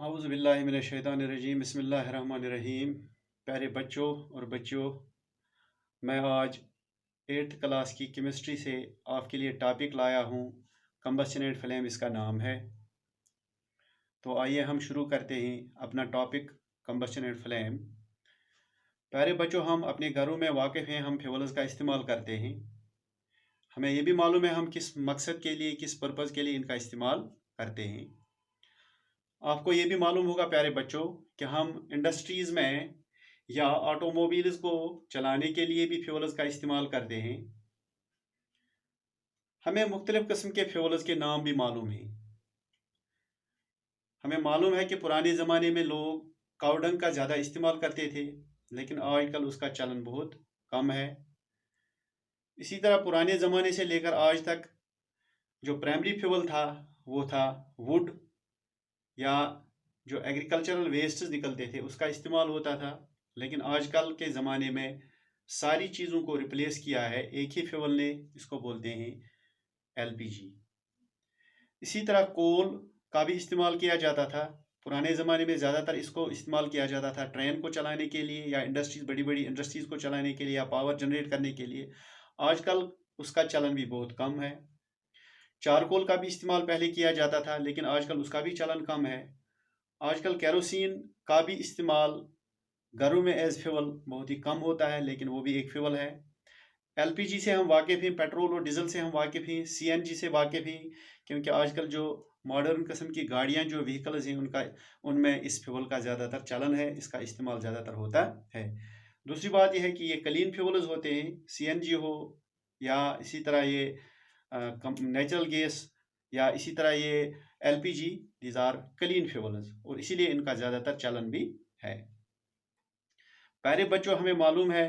औज़ुबिल्लाहिमिनश्शैतानिर्रजीम बिस्मिल्लाहिर्रहमानिर्रहीम। प्यारे बच्चों और बच्चियों, मैं आज 8th क्लास की केमिस्ट्री से आपके लिए टॉपिक लाया हूँ। कंबस्शन एंड फ्लेम इसका नाम है। तो आइए हम शुरू करते हैं अपना टॉपिक कंबस्शन एंड फ्लेम। प्यारे बच्चों, हम अपने घरों में वाकिफ़ हैं, हम फ्यूल्स का इस्तेमाल करते हैं। हमें ये भी मालूम है हम किस मकसद के लिए, किस पर्पज़ के लिए इनका इस्तेमाल करते हैं। आपको ये भी मालूम होगा प्यारे बच्चों कि हम इंडस्ट्रीज़ में या ऑटोमोबाइल्स को चलाने के लिए भी फ्यूल्स का इस्तेमाल करते हैं। हमें मुख्तलिफ किस्म के फ्यूल्स के नाम भी मालूम हैं। हमें मालूम है कि पुराने ज़माने में लोग कावडंग का ज़्यादा इस्तेमाल करते थे, लेकिन आजकल उसका चलन बहुत कम है। इसी तरह पुराने ज़माने से लेकर आज तक जो प्राइमरी फ्यूल था वो था वुड, या जो एग्रीकल्चरल वेस्ट्स निकलते थे उसका इस्तेमाल होता था। लेकिन आजकल के ज़माने में सारी चीज़ों को रिप्लेस किया है एक ही फ्यूल ने, इसको बोलते हैं एलपीजी। इसी तरह कोल का भी इस्तेमाल किया जाता था। पुराने ज़माने में ज़्यादातर इसको इस्तेमाल किया जाता था ट्रेन को चलाने के लिए, या इंडस्ट्रीज़, बड़ी बड़ी इंडस्ट्रीज़ को चलाने के लिए, या पावर जनरेट करने के लिए। आजकल उसका चलन भी बहुत कम है। चारकोल का भी इस्तेमाल पहले किया जाता था, लेकिन आजकल उसका भी चलन कम है। आजकल केरोसिन का भी इस्तेमाल घरों में एज फ्यूल बहुत ही कम होता है, लेकिन वो भी एक फ्यूल है। एलपीजी से हम वाकिफ़ हैं, पेट्रोल और डीजल से हम वाकिफ़ हैं, सीएनजी से वाकिफ़ हैं, क्योंकि आजकल जो मॉडर्न किस्म की गाड़ियां, जो व्हीकल्स हैं, उनमें इस फ्यूल का ज़्यादातर चलन है, इसका इस्तेमाल ज़्यादातर होता है। दूसरी बात यह है कि ये क्लीन फ्यूल्स होते हैं, सीएनजी हो या इसी तरह ये नेचुरल गैस, या इसी तरह ये LPG, these are clean fuels, और इसीलिए इनका ज़्यादातर चलन भी है। प्यारे बच्चों, हमें मालूम है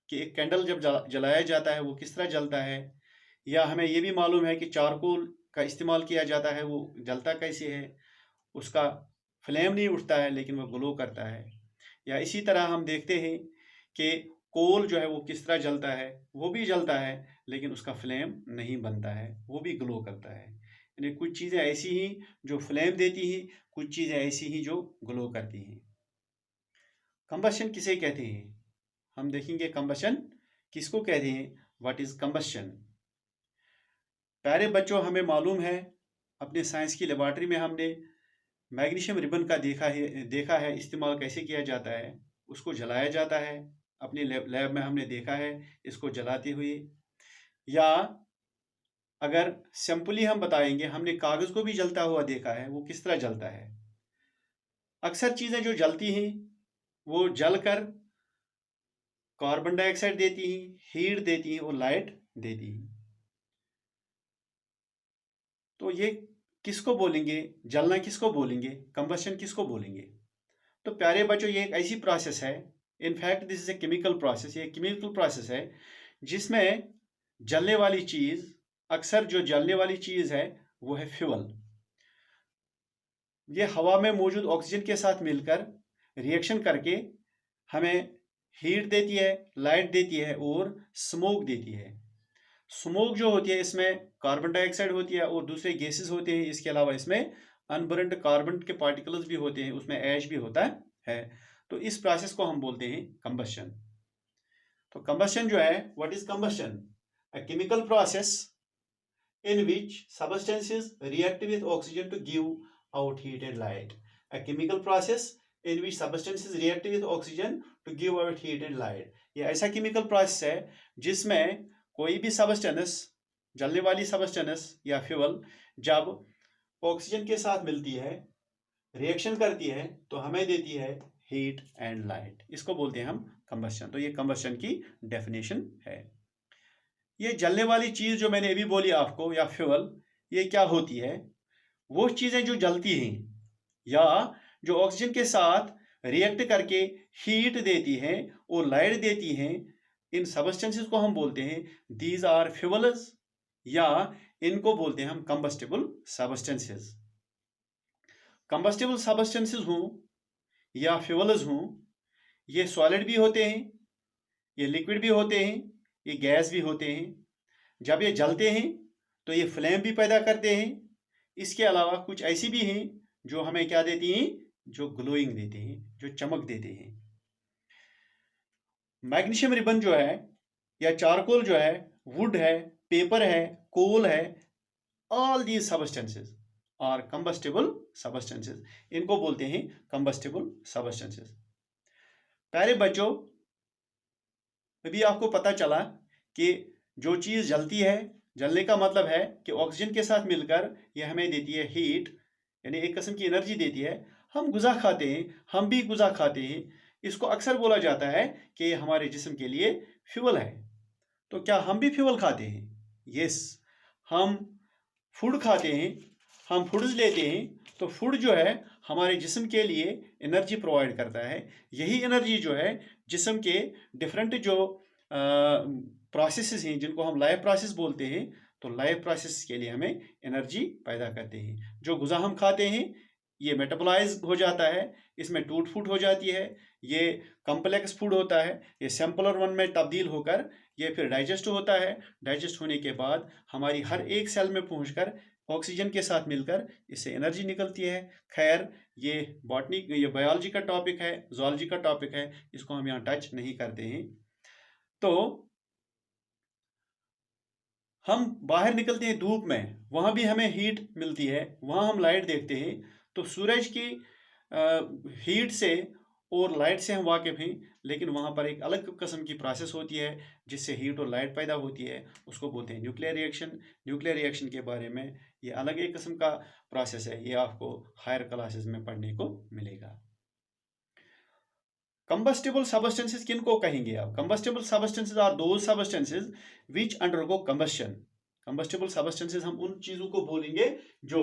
कि एक कैंडल जब जलाया जाता है वो किस तरह जलता है, या हमें ये भी मालूम है कि चारकोल का इस्तेमाल किया जाता है, वो जलता कैसे है। उसका फ्लेम नहीं उठता है, लेकिन वो ग्लो करता है। या इसी तरह हम देखते हैं कि कोल जो है वो किस तरह जलता है, वो भी जलता है, लेकिन उसका फ्लेम नहीं बनता है, वो भी ग्लो करता है। यानी कुछ चीज़ें ऐसी ही जो फ्लेम देती हैं, कुछ चीज़ें ऐसी ही जो ग्लो करती हैं। कंबशन किसे कहते हैं, हम देखेंगे कंबशन किसको कहते हैं, व्हाट इज कंबशन। प्यारे बच्चों, हमें मालूम है अपने साइंस की लेबॉर्ट्री में हमने मैग्नीशियम रिबन का देखा है इस्तेमाल कैसे किया जाता है। उसको जलाया जाता है, अपने लैब में हमने देखा है इसको जलाते हुए। या अगर सिंपली हम बताएंगे, हमने कागज़ को भी जलता हुआ देखा है, वो किस तरह जलता है। अक्सर चीज़ें जो जलती हैं वो जलकर कार्बन डाइऑक्साइड देती हैं, हीट देती हैं और लाइट देती हैं। तो ये किसको बोलेंगे, जलना किसको बोलेंगे, कंबशन किसको बोलेंगे। तो प्यारे बच्चों, ये एक ऐसी प्रोसेस है, in fact this is a chemical process, ये केमिकल प्रोसेस है जिसमें जलने वाली चीज़, अक्सर जो जलने वाली चीज़ है वो है फ्यूल। ये हवा में मौजूद ऑक्सीजन के साथ मिलकर रिएक्शन करके हमें हीट देती है, लाइट देती है और स्मोक देती है। स्मोक जो होती है इसमें कार्बन डाइऑक्साइड होती है और दूसरे गैसेस होते हैं। इसके अलावा इसमें अनबर्न्ड कार्बन के पार्टिकल्स भी होते हैं, उसमें ऐश भी होता है। तो इस प्रोसेस को हम बोलते हैं कंबशन। तो कंबशन जो है, what is combustion? A chemical process in which substances react with oxygen to give out heat and light. A chemical process in which substances react with oxygen to give out heat and light. ये ऐसा chemical process है जिसमें कोई भी substance, जलने वाली substance या fuel, जब ऑक्सीजन के साथ मिलती है, रिएक्शन करती है, तो हमें देती है हीट एंड लाइट। इसको बोलते हैं हम कंबशन। तो ये कंबशन की डेफिनेशन है। ये जलने वाली चीज़ जो मैंने अभी बोली आपको, या फ्यूल, ये क्या होती है? वो चीज़ें जो जलती हैं या जो ऑक्सीजन के साथ रिएक्ट करके हीट देती हैं और लाइट देती हैं, इन सबस्टेंसेस को हम बोलते हैं दीज आर फ्यूल्स, या इनको बोलते हैं हम कंबस्टिबल सबस्टेंसेस। कंबस्टिबल सबस्टेंसेस हों या फ्यूल्स हों, ये सॉलिड भी होते हैं, ये लिक्विड भी होते हैं, ये गैस भी होते हैं। जब ये जलते हैं तो ये फ्लेम भी पैदा करते हैं। इसके अलावा कुछ ऐसी भी हैं जो हमें क्या देती हैं, जो ग्लोइंग देते हैं, जो चमक देते हैं। मैग्नीशियम रिबन जो है या चारकोल जो है, वुड है, पेपर है, कोल है, all these substances are combustible substances. इनको बोलते हैं कंबस्टेबल सबस्टेंसेस। प्यारे बच्चों, अभी आपको पता चला कि जो चीज़ जलती है, जलने का मतलब है कि ऑक्सीजन के साथ मिलकर यह हमें देती है हीट, यानी एक किस्म की एनर्जी देती है। हम गुज़ा खाते हैं, हम भी गुज़ा खाते हैं। इसको अक्सर बोला जाता है कि ये हमारे जिस्म के लिए फ्यूल है। तो क्या हम भी फ्यूल खाते हैं? यस, हम फूड खाते हैं, हम फूड्स लेते हैं। तो फूड जो है हमारे जिस्म के लिए एनर्जी प्रोवाइड करता है। यही एनर्जी जो है जिस्म के डिफरेंट जो प्रोसेसेस हैं, जिनको हम लाइफ प्रोसेस बोलते हैं, तो लाइफ प्रोसेस के लिए हमें एनर्जी पैदा करते हैं। जो गुज़ा हम खाते हैं ये मेटाबोलाइज हो जाता है, इसमें टूट फूट हो जाती है, ये कॉम्प्लेक्स फूड होता है, ये सिंपलर वन में तब्दील होकर ये फिर डाइजेस्ट होता है। डाइजेस्ट होने के बाद हमारी हर एक सेल में पहुंचकर ऑक्सीजन के साथ मिलकर इससे एनर्जी निकलती है। खैर, ये बॉटनी, ये बायोलॉजी का टॉपिक है, जूलॉजी का टॉपिक है, इसको हम यहाँ टच नहीं करते हैं। तो हम बाहर निकलते हैं धूप में, वहाँ भी हमें हीट मिलती है, वहाँ हम लाइट देखते हैं। तो सूरज की हीट से और लाइट से हम वाकिफ़ हैं, लेकिन वहाँ पर एक अलग किस्म की प्रोसेस होती है जिससे हीट और लाइट पैदा होती है, उसको बोलते हैं न्यूक्लियर रिएक्शन। न्यूक्लियर रिएक्शन के बारे में ये अलग एक किस्म का प्रोसेस है, ये आपको हायर क्लासेस में पढ़ने को मिलेगा। कंबस्टेबल सबस्टेंसेस किनको कहेंगे आप? Combustible substances are those substances which undergo combustion. Combustible substances हम उन चीजों को बोलेंगे जो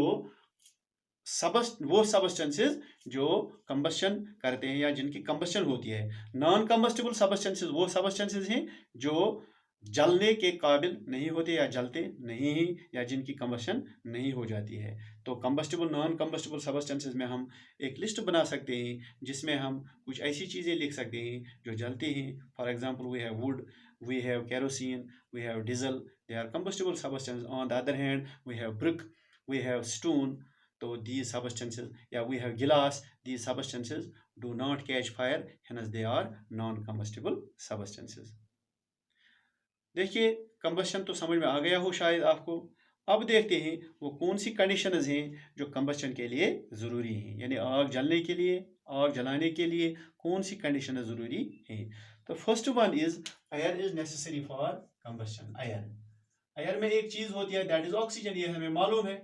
वो सबस्टेंसेस जो कंबस्शन करते हैं या जिनकी कंबस्शन होती है। नॉन कंबस्टेबल सबस्टेंसेस वो सबस्टेंसेस हैं जो जलने के काबिल नहीं होते या जलते नहीं हैं या जिनकी कंबस्शन नहीं हो जाती है। तो कंबस्टेबल नॉन कंबस्टेबल सबस्टेंसेस में हम एक लिस्ट बना सकते हैं जिसमें हम कुछ ऐसी चीज़ें लिख सकते हैं जो जलते हैं। For example, we have wood, we have kerosene, we have diesel, they are combustible substances. On the other hand, we have brick, we have stone, तो these substances, या we have glass, these substances do not catch fire, hence they are non-combustible substances। देखिए, combustion तो समझ में आ गया हो शायद आपको। अब देखते हैं वो कौन सी कंडीशंस हैं जो कंबस्शन के लिए ज़रूरी हैं, यानी आग जलने के लिए, आग जलाने के लिए कौन सी कंडीशन ज़रूरी हैं। तो first one is air is necessary for combustion. Air में एक चीज़ होती है दैट इज ऑक्सीजन, ये हमें मालूम है।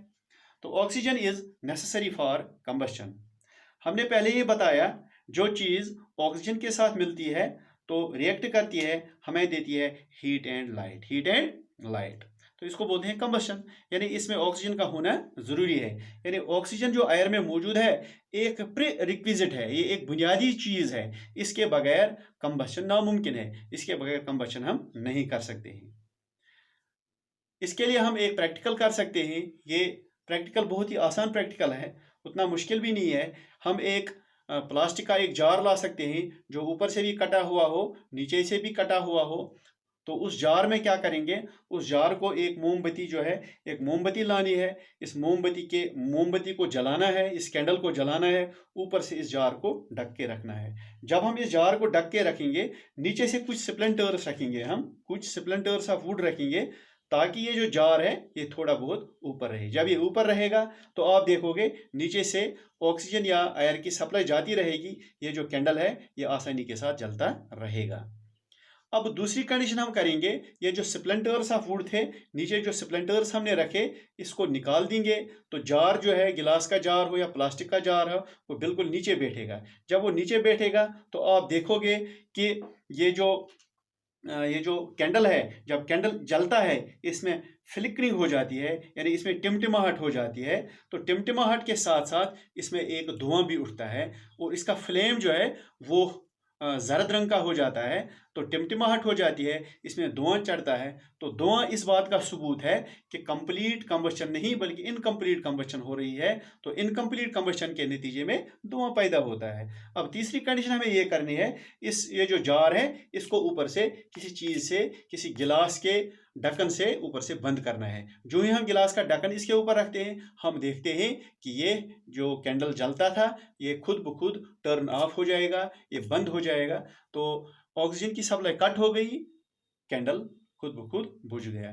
तो oxygen is necessary for combustion. हमने पहले ही बताया जो चीज़ ऑक्सीजन के साथ मिलती है तो रिएक्ट करती है, हमें देती है heat and light, heat and light. तो इसको बोलते हैं कंबस्शन, यानी इसमें ऑक्सीजन का होना ज़रूरी है। यानी ऑक्सीजन जो एयर में मौजूद है एक प्री रिक्विजिट है, ये एक बुनियादी चीज़ है। इसके बगैर कंबस्शन नामुमकिन है, इसके बगैर कंबस्शन हम नहीं कर सकते हैं। इसके लिए हम एक प्रैक्टिकल कर सकते हैं। ये प्रैक्टिकल बहुत ही आसान प्रैक्टिकल है, उतना मुश्किल भी नहीं है। हम एक प्लास्टिक का एक जार ला सकते हैं जो ऊपर से भी कटा हुआ हो, नीचे से भी कटा हुआ हो। तो उस जार में क्या करेंगे, उस जार को एक मोमबत्ती जो है, एक मोमबत्ती लानी है। इस मोमबत्ती को जलाना है, इस कैंडल को जलाना है, ऊपर से इस जार को ढक के रखना है। जब हम इस जार को ढक के रखेंगे, नीचे से कुछ स्प्लिंटर्स रखेंगे, हम कुछ स्प्लिंटर्स ऑफ वुड रखेंगे ताकि ये जो जार है ये थोड़ा बहुत ऊपर रहे। जब ये ऊपर रहेगा तो आप देखोगे नीचे से ऑक्सीजन या एयर की सप्लाई जाती रहेगी, ये जो कैंडल है ये आसानी के साथ जलता रहेगा। अब दूसरी कंडीशन हम करेंगे, ये जो स्प्लिंटर्स ऑफ वुड थे, नीचे जो स्प्लिंटर्स हमने रखे, इसको निकाल देंगे। तो जार जो है, गिलास का जार हो या प्लास्टिक का जार हो, वो बिल्कुल नीचे बैठेगा। जब वो नीचे बैठेगा तो आप देखोगे कि ये जो कैंडल है, जब कैंडल जलता है इसमें फ्लिकरिंग हो जाती है, यानी इसमें टिमटिमाहट हो जाती है। तो टिमटिमाहट के साथ साथ इसमें एक धुआं भी उठता है और इसका फ्लेम जो है वो जर्द रंग का हो जाता है। तो टिमटिमाहट हो जाती है, इसमें धुआं चढ़ता है। तो धुआं इस बात का सबूत है कि कंप्लीट कंबशन नहीं बल्कि इनकम्प्लीट कंबशन हो रही है। तो इनकम्प्लीट कंबशन के नतीजे में धुआं पैदा होता है। अब तीसरी कंडीशन हमें ये करनी है, ये जो जार है इसको ऊपर से किसी चीज से, किसी गिलास के ढक्कन से ऊपर से बंद करना है। जो ही हम गिलास का ढक्कन इसके ऊपर रखते हैं, हम देखते हैं कि ये जो कैंडल जलता था ये खुद ब खुद टर्न ऑफ हो जाएगा, ये बंद हो जाएगा। तो ऑक्सीजन की सप्लाई कट हो गई, कैंडल खुद ब खुद बुझ गया।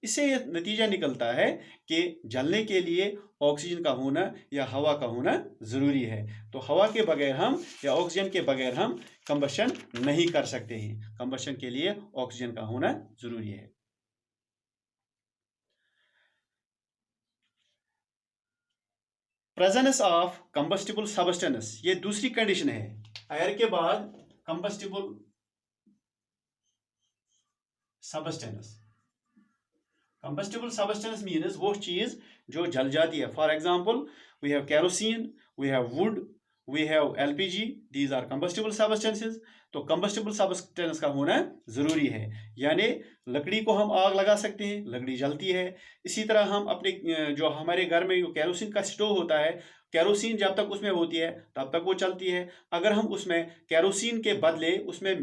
इससे यह नतीजा निकलता है कि जलने के लिए ऑक्सीजन का होना या हवा का होना जरूरी है। तो हवा के बगैर हम या ऑक्सीजन के बगैर हम कंबशन नहीं कर सकते हैं। कंबशन के लिए ऑक्सीजन का होना जरूरी है। प्रेजेंस ऑफ कंबस्टिबल सबस्टेंस, ये दूसरी कंडीशन है। एयर के बाद combustible substance. Combustible substance means वो चीज जो जल जाती है। For example we have kerosene, we have wood, we have LPG, these are combustible substances. तो कंबस्टिबल सबस्टेंस का होना जरूरी है, यानी लकड़ी को हम आग लगा सकते हैं, लकड़ी जलती है। इसी तरह हम अपने जो हमारे घर में जो केरोसिन का स्टोव होता है, केरोसिन जब तक उसमें होती है तब तक वो चलती है। अगर हम उसमें केरोसिन के बदले उसमें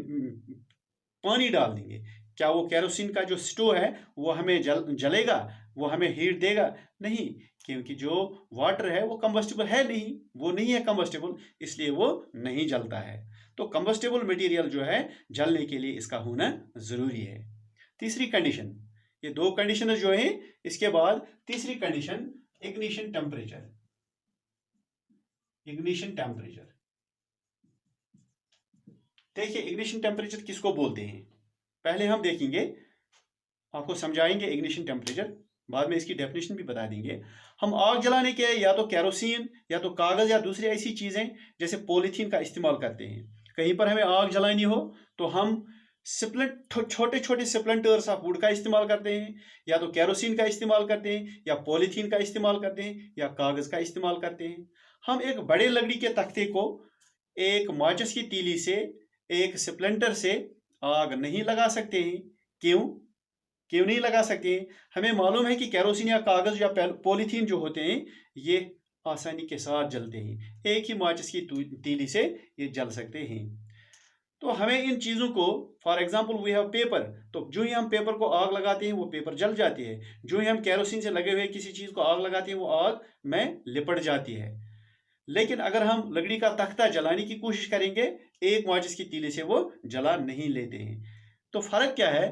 पानी डाल देंगे, क्या वो केरोसिन का जो स्टोव है वो हमें जलेगा, वो हमें हीट देगा? नहीं, क्योंकि जो वाटर है वो कंबस्टिबल है नहीं, वो नहीं है कंबस्टिबल, इसलिए वो नहीं जलता है। तो कंबस्टिबल मटेरियल जो है जलने के लिए इसका होना जरूरी है। तीसरी कंडीशन, ये दो कंडीशन जो है, इसके बाद तीसरी condition ignition temperature. Ignition temperature, देखिए इग्निशन टेम्परेचर किसको बोलते हैं, पहले हम देखेंगे, आपको समझाएंगे इग्निशन टेम्परेचर, बाद में इसकी डेफिनेशन भी बता देंगे। हम आग जलाने के या तो केरोसिन या तो कागज या दूसरी ऐसी चीजें जैसे पॉलीथीन का इस्तेमाल करते हैं। कहीं पर हमें आग जलानी हो तो हम छोटे छोटे स्प्लिंटर्स ऑफ वुड का इस्तेमाल करते हैं, या तो केरोसिन का इस्तेमाल करते हैं, या पॉलीथीन का इस्तेमाल करते हैं, या कागज का इस्तेमाल करते हैं। हम एक बड़े लकड़ी के तख्ते को एक माचिस की तीली से, एक स्प्लिंटर से आग नहीं लगा सकते हैं। क्यों क्यों नहीं लगा सकते हैं? हमें मालूम है कि केरोसिन या कागज या पॉलीथीन जो होते हैं ये आसानी के साथ जलते हैं, एक ही माचिस की तीली से ये जल सकते हैं। तो हमें इन चीज़ों को, for example we have paper, तो जो ही हम पेपर को आग लगाते हैं वो पेपर जल जाती है। जो ही हम केरोसिन से लगे हुए किसी चीज़ को आग लगाते हैं वो आग में लिपट जाती है। लेकिन अगर हम लकड़ी का तख्ता जलाने की कोशिश करेंगे, एक माचिस की तीली से वो जला नहीं लेते हैं। तो फर्क क्या है?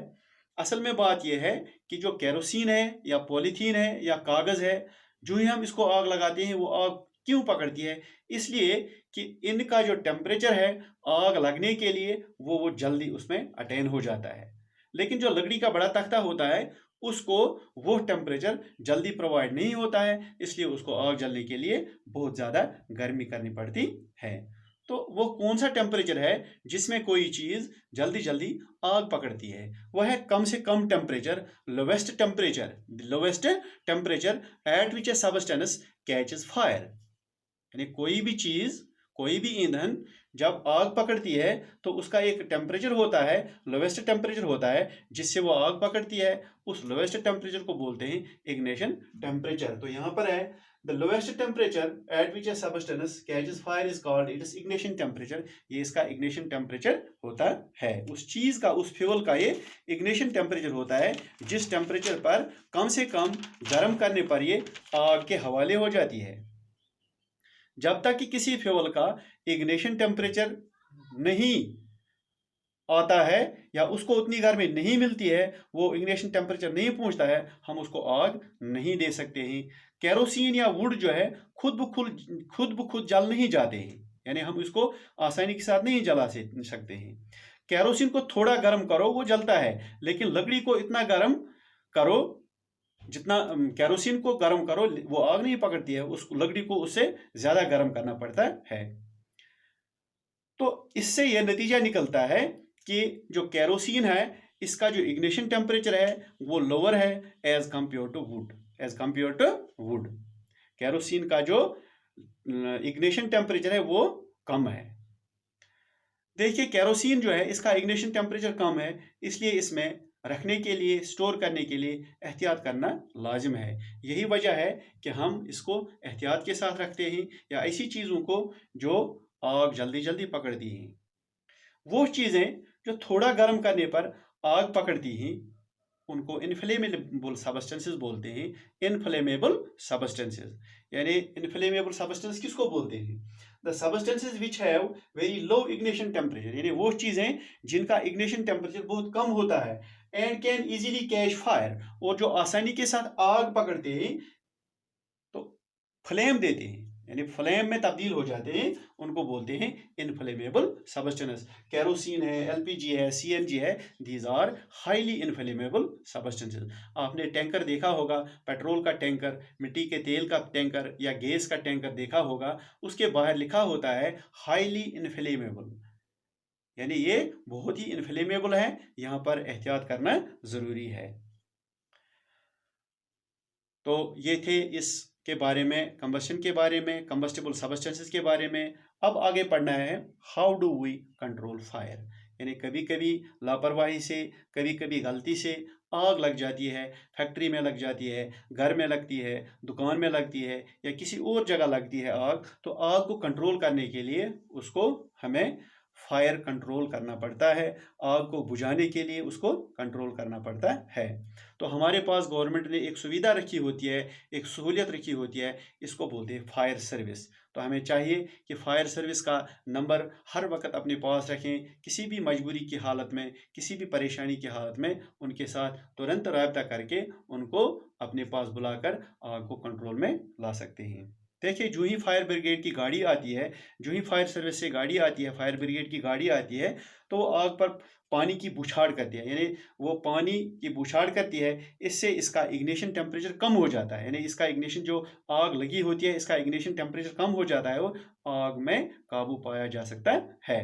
असल में बात यह है कि जो केरोसिन है या पॉलीथीन है या कागज है, जो ही हम इसको आग लगाते हैं वो आग क्यों पकड़ती है? इसलिए कि इनका जो टेम्परेचर है आग लगने के लिए वो जल्दी उसमें अटेन हो जाता है। लेकिन जो लकड़ी का बड़ा तख्ता होता है उसको वो टेम्परेचर जल्दी प्रोवाइड नहीं होता है, इसलिए उसको आग जलने के लिए बहुत ज़्यादा गर्मी करनी पड़ती है। तो वो कौन सा टेम्परेचर है जिसमें कोई चीज़ जल्दी जल्दी आग पकड़ती है? वह है कम से कम temperature, lowest temperature, lowest temperature at which a substance catches fire. यानी कोई भी चीज़, कोई भी ईंधन जब आग पकड़ती है तो उसका एक टेम्परेचर होता है, लोवेस्ट टेम्परेचर होता है जिससे वो आग पकड़ती है। उस लोवेस्ट टेम्परेचर को बोलते हैं इग्निशन टेम्परेचर। तो यहाँ पर है the lowest temperature at which a substance catches fire is called it is ignition temperature. ये इसका इग्निशन टेम्परेचर होता है, उस चीज का, उस फ्यूल का ये इग्निशन टेम्परेचर होता है जिस टेम्परेचर पर कम से कम गर्म करने पर ये आग के हवाले हो जाती है। जब तक कि किसी फ्यूल का इग्निशन टेम्परेचर नहीं आता है या उसको उतनी गर्मी नहीं मिलती है, वो इग्निशन टेम्परेचर नहीं पहुंचता है, हम उसको आग नहीं दे सकते हैं। केरोसिन या वुड जो है खुद ब खुद जल नहीं जाते हैं, यानी हम इसको आसानी के साथ नहीं जला सकते हैं। केरोसिन को थोड़ा गर्म करो वो जलता है, लेकिन लकड़ी को इतना गर्म करो, जितना केरोसिन को गर्म करो वो आग नहीं पकड़ती है, उस लकड़ी को उससे ज्यादा गर्म करना पड़ता है। तो इससे यह नतीजा निकलता है कि जो केरोसिन है इसका जो इग्निशन टेम्परेचर है वो लोअर है as compared to wood, as compared to wood. Kerosene का जो इग्निशन टेम्परेचर है वो कम है। देखिए केरोसिन जो है इसका इग्निशन टेम्परेचर कम है, इसलिए इसमें रखने के लिए, स्टोर करने के लिए एहतियात करना लाजिम है। यही वजह है कि हम इसको एहतियात के साथ रखते हैं, या ऐसी चीज़ों को जो आग जल्दी जल्दी पकड़ती हैं। वो चीज़ें जो थोड़ा गर्म करने पर आग पकड़ती हैं, उनको इनफ्लेमेबल सबस्टेंसेस बोलते हैं। इनफ्लेमेबल सबस्टेंसेस यानी इनफ्लेमेबल सबस्टेंस किसको बोलते हैं? The substances which have very low ignition temperature, यानी वो चीज़ें जिनका इग्निशन टेम्परेचर बहुत कम होता है, and can easily catch fire, और जो आसानी के साथ आग पकड़ते हैं, तो फ्लेम देते हैं, यानी फ्लेम में तब्दील हो जाते हैं, उनको बोलते हैं इनफ्लेमेबल सबस्टेंस। कैरोसिन है, एलपीजी है, सीएनजी है, these are highly inflammable substances. आपने टैंकर देखा होगा, पेट्रोल का टैंकर, मिट्टी के तेल का टैंकर या गैस का टैंकर देखा होगा, उसके बाहर लिखा होता है हाईली इनफ्लेमेबल, यानी ये बहुत ही इनफ्लेमेबल है, यहाँ पर एहतियात करना ज़रूरी है। तो ये थे इसके बारे में, कंबशन के बारे में, कंबस्टिबल सबस्टेंसेस के बारे में। अब आगे पढ़ना है how do we control fire, यानी कभी कभी लापरवाही से, कभी कभी गलती से आग लग जाती है, फैक्ट्री में लग जाती है, घर में लगती है, दुकान में लगती है, या किसी और जगह लगती है आग, तो आग को कंट्रोल करने के लिए उसको हमें फायर कंट्रोल करना पड़ता है, आग को बुझाने के लिए उसको कंट्रोल करना पड़ता है। तो हमारे पास गवर्नमेंट ने एक सुविधा रखी होती है, एक सहूलियत रखी होती है, इसको बोलते हैं फायर सर्विस। तो हमें चाहिए कि फायर सर्विस का नंबर हर वक्त अपने पास रखें, किसी भी मजबूरी की हालत में, किसी भी परेशानी की हालत में उनके साथ तुरंत राब्ता करके उनको अपने पास बुलाकर आग को कंट्रोल में ला सकते हैं। देखिए जो ही फायर ब्रिगेड की गाड़ी आती है, जो ही फायर सर्विस से गाड़ी आती है, फायर ब्रिगेड की गाड़ी आती है, तो वो आग पर पानी की बौछार करती है, यानी वो पानी की बौछार करती है, इससे इसका इग्निशन टेम्परेचर कम हो जाता है, यानी इसका इग्निशन, जो आग लगी होती है, इसका इग्निशन टेम्परेचर कम हो जाता है, वो आग में काबू पाया जा सकता है।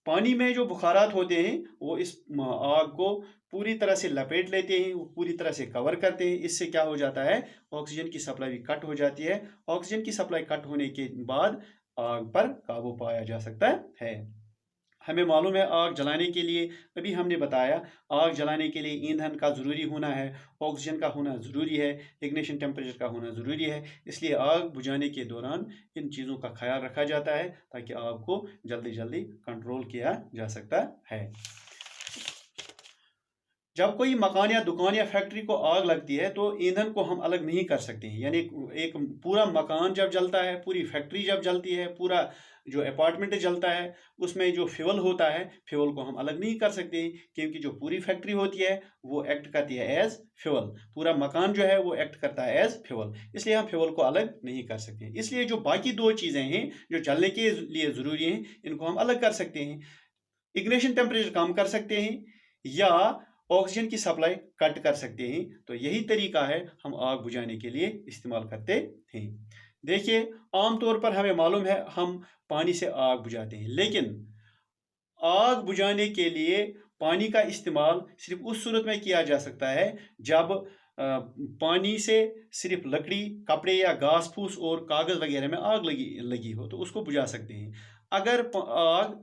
पानी में जो बुखारात होते हैं वो इस आग को पूरी तरह से लपेट लेते हैं, वो पूरी तरह से कवर करते हैं। इससे क्या हो जाता है, ऑक्सीजन की सप्लाई भी कट हो जाती है। ऑक्सीजन की सप्लाई कट होने के बाद आग पर काबू पाया जा सकता है। हमें मालूम है आग जलाने के लिए, अभी हमने बताया, आग जलाने के लिए ईंधन का ज़रूरी होना है, ऑक्सीजन का होना ज़रूरी है, इग्निशन टेम्परेचर का होना ज़रूरी है। इसलिए आग बुझाने के दौरान इन चीज़ों का ख्याल रखा जाता है ताकि आग को जल्दी जल्दी कंट्रोल किया जा सकता है। जब कोई मकान या दुकान या फैक्ट्री को आग लगती है तो ईंधन को हम अलग नहीं कर सकते हैं, यानी एक पूरा मकान जब जलता है, पूरी फैक्ट्री जब जलती है, पूरा जो अपार्टमेंट जलता है, उसमें जो फ्यूल होता है, फ्यूल को हम अलग नहीं कर सकते हैं, क्योंकि जो पूरी फैक्ट्री होती है वो एक्ट करती है एज फ्यूल, पूरा मकान जो है वो एक्ट करता है एज फ्यूल, इसलिए हम फ्यूल को अलग नहीं कर सकते। इसलिए जो बाकी दो चीज़ें हैं जो जलने के लिए ज़रूरी हैं, इनको हम अलग कर सकते हैं। इग्निशन टेम्परेचर कम कर सकते हैं या ऑक्सीजन की सप्लाई कट कर सकते हैं। तो यही तरीका है हम आग बुझाने के लिए इस्तेमाल करते हैं। देखिए आमतौर पर हमें मालूम है हम पानी से आग बुझाते हैं, लेकिन आग बुझाने के लिए पानी का इस्तेमाल सिर्फ उस सूरत में किया जा सकता है जब पानी से सिर्फ लकड़ी, कपड़े या घास फूस और कागज़ वगैरह में आग लगी लगी हो, तो उसको बुझा सकते हैं। अगर आग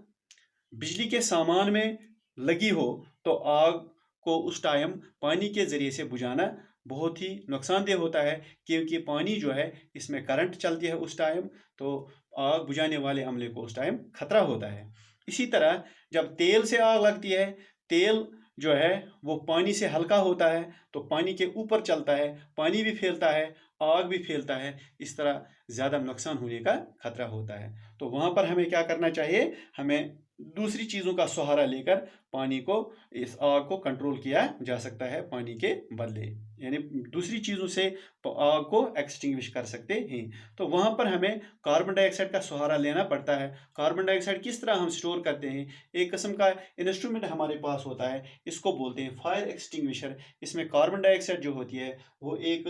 बिजली के सामान में लगी हो तो आग को उस टाइम पानी के ज़रिए से बुझाना बहुत ही नुकसानदेह होता है, क्योंकि पानी जो है इसमें करंट चलती है उस टाइम, तो आग बुझाने वाले अमले को उस टाइम खतरा होता है। इसी तरह जब तेल से आग लगती है, तेल जो है वो पानी से हल्का होता है, तो पानी के ऊपर चलता है, पानी भी फैलता है, आग भी फैलता है, इस तरह ज़्यादा नुकसान होने का खतरा होता है। तो वहाँ पर हमें क्या करना चाहिए, हमें दूसरी चीज़ों का सहारा लेकर पानी को, इस आग को कंट्रोल किया जा सकता है पानी के बदले, यानी दूसरी चीज़ों से आग को एक्सटिंग्विश कर सकते हैं। तो वहाँ पर हमें कार्बन डाइऑक्साइड का सहारा लेना पड़ता है। कार्बन डाइऑक्साइड किस तरह हम स्टोर करते हैं, एक किस्म का इंस्ट्रूमेंट हमारे पास होता है, इसको बोलते हैं फायर एक्सटिंग्विशर। इसमें कार्बन डाइऑक्साइड जो होती है वो एक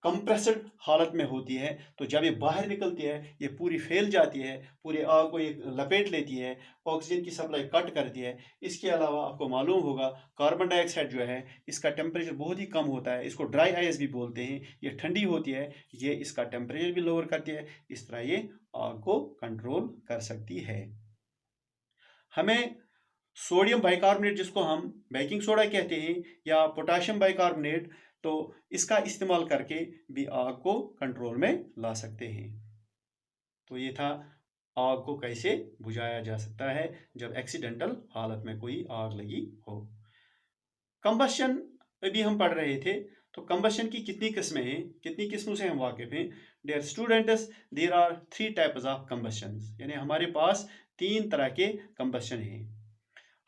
कंप्रेस्ड हालत में होती है, तो जब ये बाहर निकलती है ये पूरी फैल जाती है, पूरी आग को ये लपेट लेती है, ऑक्सीजन की सप्लाई कट करती है। इसके अलावा आपको मालूम होगा कार्बन डाइऑक्साइड जो है इसका टेम्परेचर बहुत ही कम होता है, इसको ड्राई आइस भी बोलते हैं, ये ठंडी होती है, ये इसका टेम्परेचर भी लोअर करती है, इस तरह ये आग को कंट्रोल कर सकती है। हमें सोडियम बाइकार्बोनेट, जिसको हम बेकिंग सोडा कहते हैं, या पोटाशियम बाइकार्बोनेट, तो इसका इस्तेमाल करके भी आग को कंट्रोल में ला सकते हैं। तो ये था आग को कैसे बुझाया जा सकता है जब एक्सीडेंटल हालत में कोई आग लगी हो। कंबशन अभी हम पढ़ रहे थे, तो कंबशन की कितनी किस्में हैं, कितनी किस्मों से हम वाकिफ हैं। Dear students, there are 3 types of combustion, यानी हमारे पास 3 तरह के कंबशन हैं।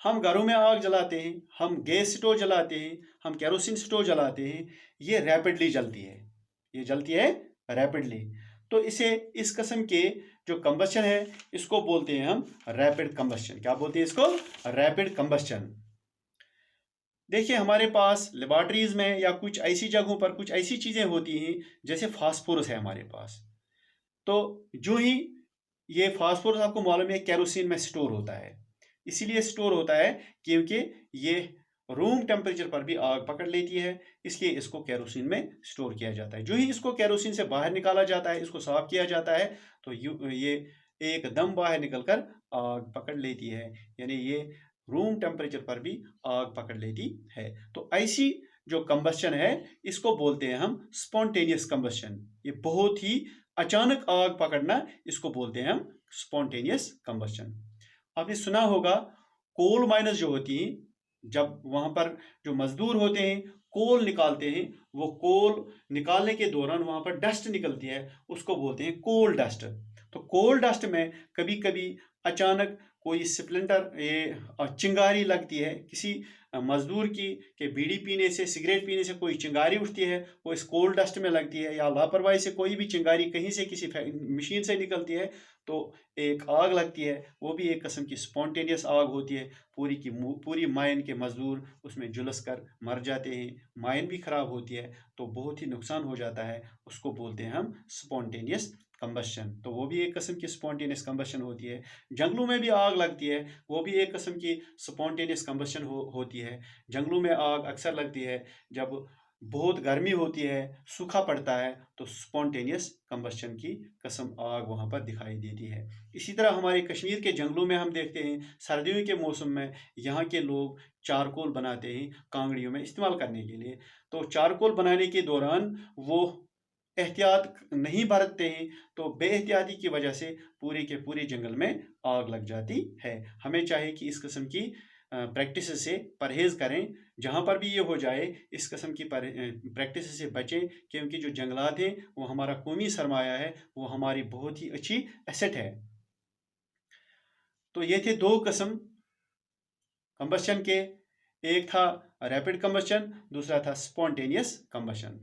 हम घरों में आग जलाते हैं, हम गैस स्टोव जलाते हैं, हम केरोसिन स्टोव जलाते हैं। ये रैपिडली जलती है, ये जलती है रैपिडली। तो इसे, इस किस्म के जो कंबशन है, इसको बोलते हैं हम रैपिड कंबशन। क्या बोलते हैं इसको? Rapid combustion. देखिए, हमारे पास लेबॉर्ट्रीज में या कुछ ऐसी जगहों पर कुछ ऐसी चीजें होती हैं, जैसे फास्फोरस है हमारे पास। तो जो ही ये फास्फोरस, आपको मालूम है, केरोसिन में स्टोर होता है। इसीलिए स्टोर होता है क्योंकि ये रूम टेम्परेचर पर भी आग पकड़ लेती है, इसलिए इसको केरोसिन में स्टोर किया जाता है। जो ही इसको केरोसिन से बाहर निकाला जाता है, इसको साफ किया जाता है, तो ये एकदम बाहर निकलकर आग पकड़ लेती है, यानी ये रूम टेम्परेचर पर भी आग पकड़ लेती है। तो ऐसी जो कंबस्शन है, इसको बोलते हैं हम स्पॉन्टेनियस कंबस्शन। ये बहुत ही अचानक आग पकड़ना, इसको बोलते हैं हम स्पॉन्टेनियस कंबस्शन। आपने सुना होगा, कोल माइनस जो होती हैं, जब वहां पर जो मजदूर होते हैं कोल निकालते हैं, वो कोल निकालने के दौरान वहां पर डस्ट निकलती है, उसको बोलते हैं कोल डस्ट। तो कोल डस्ट में कभी कभी अचानक कोई स्प्लिंटर, ये चिंगारी लगती है किसी मजदूर की, कि बीड़ी पीने से, सिगरेट पीने से कोई चिंगारी उठती है, वो इस कोल डस्ट में लगती है, या लापरवाही से कोई भी चिंगारी कहीं से किसी मशीन से निकलती है, तो एक आग लगती है। वो भी एक किस्म की स्पॉन्टेनियस आग होती है। पूरी की पूरी माइन के मजदूर उसमें झुलस कर मर जाते हैं, माइन भी खराब होती है, तो बहुत ही नुकसान हो जाता है। उसको बोलते हैं हम स्पॉन्टेनियस कंबशन। तो वो भी एक किस्म की स्पॉन्टेनियस कंबशन होती है। जंगलों में भी आग लगती है, वो भी एक किस्म की स्पॉन्टेनियस कंबशन होती है। जंगलों में आग अक्सर लगती है जब बहुत गर्मी होती है, सूखा पड़ता है, तो स्पॉन्टेनियस कंबशन की कसम आग वहाँ पर दिखाई देती है। इसी तरह हमारे कश्मीर के जंगलों में हम देखते हैं, सर्दियों के मौसम में यहाँ के लोग चारकोल बनाते हैं कांगड़ियों में इस्तेमाल करने के लिए। तो चारकोल बनाने के दौरान वो एहतियात नहीं बरतते हैं, तो बेएहतियाती की वजह से पूरे के पूरे जंगल में आग लग जाती है। हमें चाहिए कि इस किस्म की प्रैक्टिस से परहेज करें। जहाँ पर भी ये हो जाए, इस किस्म की प्रैक्टिस से बचें, क्योंकि जो जंगलात हैं वो हमारा कौमी सरमाया है, वो हमारी बहुत ही अच्छी एसेट है। तो ये थे 2 किस्म कंबशन के, एक था रैपिड कंबशन, दूसरा था स्पॉन्टेनियस कंबशन।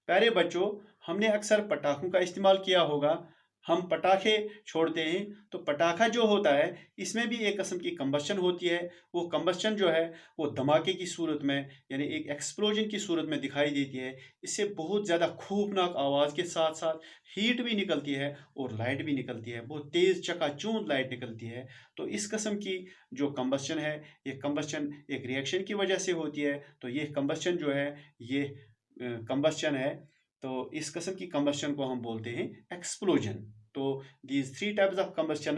प्यारे बच्चों, हमने अक्सर पटाखों का इस्तेमाल किया होगा। हम पटाखे छोड़ते हैं, तो पटाखा जो होता है, इसमें भी एक किस्म की कंबशन होती है। वो कंबशन जो है, वो धमाके की सूरत में, यानी एक एक्सप्लोजन की सूरत में दिखाई देती है। इससे बहुत ज़्यादा खौफनाक आवाज़ के साथ साथ हीट भी निकलती है और लाइट भी निकलती है, बहुत तेज़ चकाचौंध लाइट निकलती है। तो इस किस्म की जो कंबशन है, ये कंबशन एक रिएक्शन की वजह से होती है। तो ये कंबशन जो है, ये कंबशन है। तो इस किस्म की कंबशन को हम बोलते हैं एक्सप्लोजन। तो दीज 3 टाइप्स ऑफ कंबशन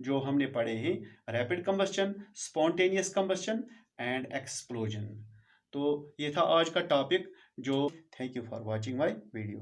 जो हमने पढ़े हैं, rapid combustion, spontaneous combustion and explosion. तो ये था आज का टॉपिक। जो thank you for watching my video.